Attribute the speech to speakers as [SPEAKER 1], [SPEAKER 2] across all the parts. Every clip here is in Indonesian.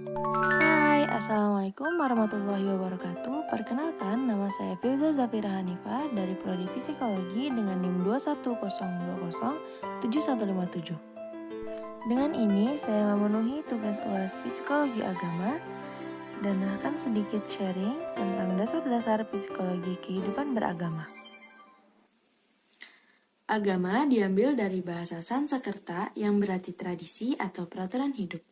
[SPEAKER 1] Hai, Assalamualaikum warahmatullahi wabarakatuh. Perkenalkan, nama saya Filza Zafira Hanifah dari Prodi Psikologi dengan NIM 210207157. Dengan ini, saya memenuhi tugas UAS Psikologi Agama dan akan sedikit sharing tentang dasar-dasar psikologi kehidupan beragama. Agama diambil dari bahasa Sanskerta yang berarti tradisi atau peraturan hidup.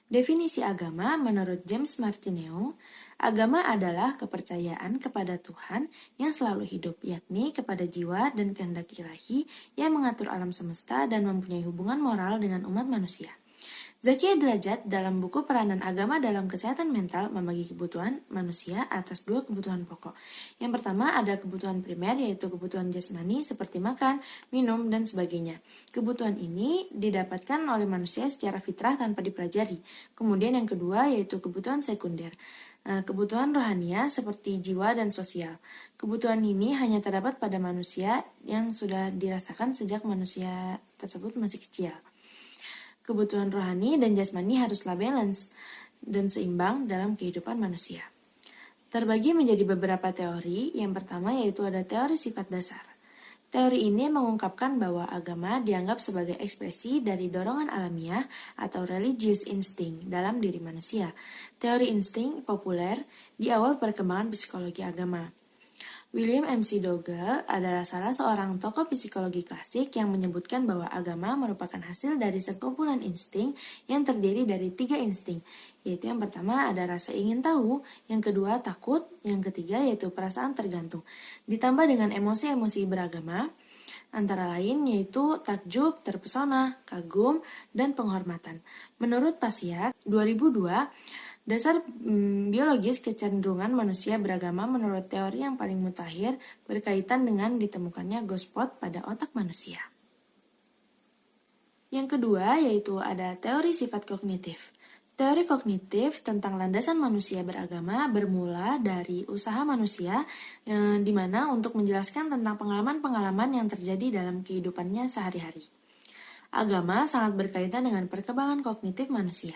[SPEAKER 1] Definisi agama menurut James Martineau, agama adalah kepercayaan kepada Tuhan yang selalu hidup, yakni kepada jiwa dan kehendak ilahi yang mengatur alam semesta dan mempunyai hubungan moral dengan umat manusia. Zakia Derajat dalam buku Peranan Agama dalam Kesehatan Mental membagi kebutuhan manusia atas dua kebutuhan pokok. Yang pertama ada kebutuhan primer yaitu kebutuhan jasmani seperti makan, minum, dan sebagainya. Kebutuhan ini didapatkan oleh manusia secara fitrah tanpa dipelajari. Kemudian yang kedua yaitu kebutuhan sekunder. Kebutuhan rohania seperti jiwa dan sosial. Kebutuhan ini hanya terdapat pada manusia yang sudah dirasakan sejak manusia tersebut masih kecil. Kebutuhan rohani dan jasmani haruslah balance dan seimbang dalam kehidupan manusia. Terbagi menjadi beberapa teori. Yang pertama yaitu ada teori sifat dasar. Teori ini mengungkapkan bahwa agama dianggap sebagai ekspresi dari dorongan alamiah atau religious instinct dalam diri manusia. Teori insting populer di awal perkembangan psikologi agama. William MC Dougal adalah salah seorang tokoh psikologi klasik yang menyebutkan bahwa agama merupakan hasil dari sekumpulan insting yang terdiri dari 3 insting, yaitu yang pertama ada rasa ingin tahu, yang kedua takut, yang ketiga yaitu perasaan tergantung. Ditambah dengan emosi-emosi beragama, antara lain yaitu takjub, terpesona, kagum, dan penghormatan. Menurut Pasiak, 2002, dasar biologis kecenderungan manusia beragama menurut teori yang paling mutakhir berkaitan dengan ditemukannya ghost spot pada otak manusia. Yang kedua yaitu ada teori sifat kognitif. Teori kognitif tentang landasan manusia beragama bermula dari usaha manusia di mana untuk menjelaskan tentang pengalaman-pengalaman yang terjadi dalam kehidupannya sehari-hari. Agama sangat berkaitan dengan perkembangan kognitif manusia.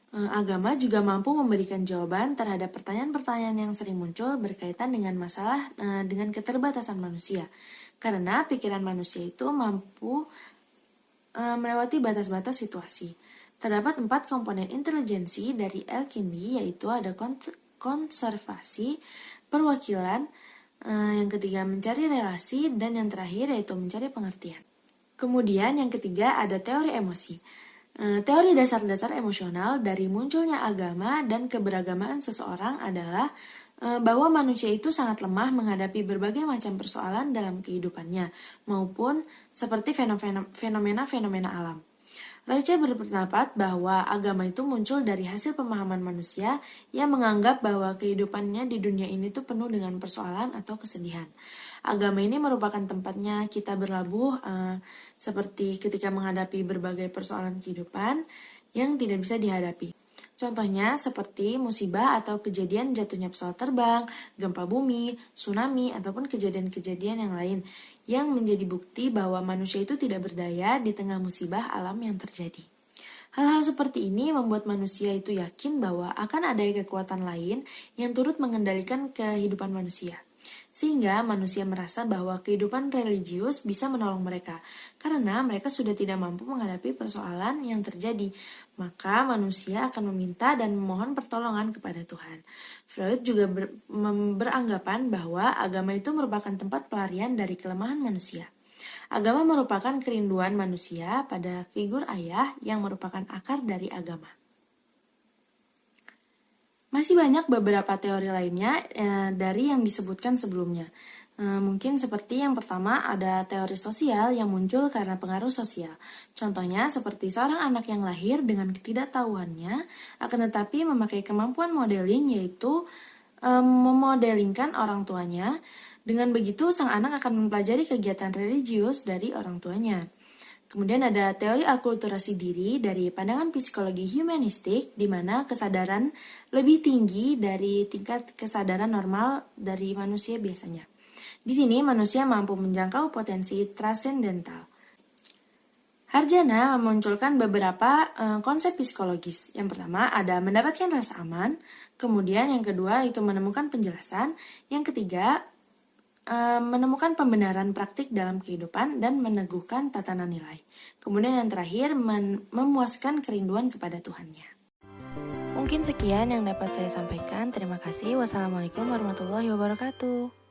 [SPEAKER 1] Agama juga mampu memberikan jawaban terhadap pertanyaan-pertanyaan yang sering muncul berkaitan dengan masalah dengan keterbatasan manusia. Karena pikiran manusia itu mampu melewati batas-batas situasi. Terdapat 4 komponen intelijensi dari Elkindi, yaitu ada konservasi, perwakilan, yang ketiga mencari relasi, dan yang terakhir yaitu mencari pengertian. Kemudian yang ketiga ada teori emosi. Teori dasar-dasar emosional dari munculnya agama dan keberagamaan seseorang adalah bahwa manusia itu sangat lemah menghadapi berbagai macam persoalan dalam kehidupannya, maupun seperti fenomena-fenomena alam. Reiche berpendapat bahwa agama itu muncul dari hasil pemahaman manusia yang menganggap bahwa kehidupannya di dunia ini tuh penuh dengan persoalan atau kesedihan. Agama ini merupakan tempatnya kita berlabuh seperti ketika menghadapi berbagai persoalan kehidupan yang tidak bisa dihadapi. Contohnya seperti musibah atau kejadian jatuhnya pesawat terbang, gempa bumi, tsunami, ataupun kejadian-kejadian yang lain yang menjadi bukti bahwa manusia itu tidak berdaya di tengah musibah alam yang terjadi. Hal-hal seperti ini membuat manusia itu yakin bahwa akan ada kekuatan lain yang turut mengendalikan kehidupan manusia. Sehingga manusia merasa bahwa kehidupan religius bisa menolong mereka, karena mereka sudah tidak mampu menghadapi persoalan yang terjadi. Maka manusia akan meminta dan memohon pertolongan kepada Tuhan. Freud juga beranggapan bahwa agama itu merupakan tempat pelarian dari kelemahan manusia. Agama merupakan kerinduan manusia pada figur ayah yang merupakan akar dari agama. Masih banyak beberapa teori lainnya dari yang disebutkan sebelumnya. Mungkin seperti yang pertama ada teori sosial yang muncul karena pengaruh sosial. Contohnya seperti seorang anak yang lahir dengan ketidaktahuannya akan tetapi memakai kemampuan modeling yaitu memodelingkan orang tuanya. Dengan begitu sang anak akan mempelajari kegiatan religius dari orang tuanya. Kemudian ada teori akulturasi diri dari pandangan psikologi humanistik di mana kesadaran lebih tinggi dari tingkat kesadaran normal dari manusia biasanya. Di sini manusia mampu menjangkau potensi transendental. Arjana memunculkan beberapa konsep psikologis. Yang pertama ada mendapatkan rasa aman, kemudian yang kedua itu menemukan penjelasan, yang ketiga menemukan pembenaran praktik dalam kehidupan dan meneguhkan tatanan nilai. Kemudian yang terakhir memuaskan kerinduan kepada Tuhannya. Mungkin sekian yang dapat saya sampaikan. Terima kasih. Wassalamualaikum warahmatullahi wabarakatuh.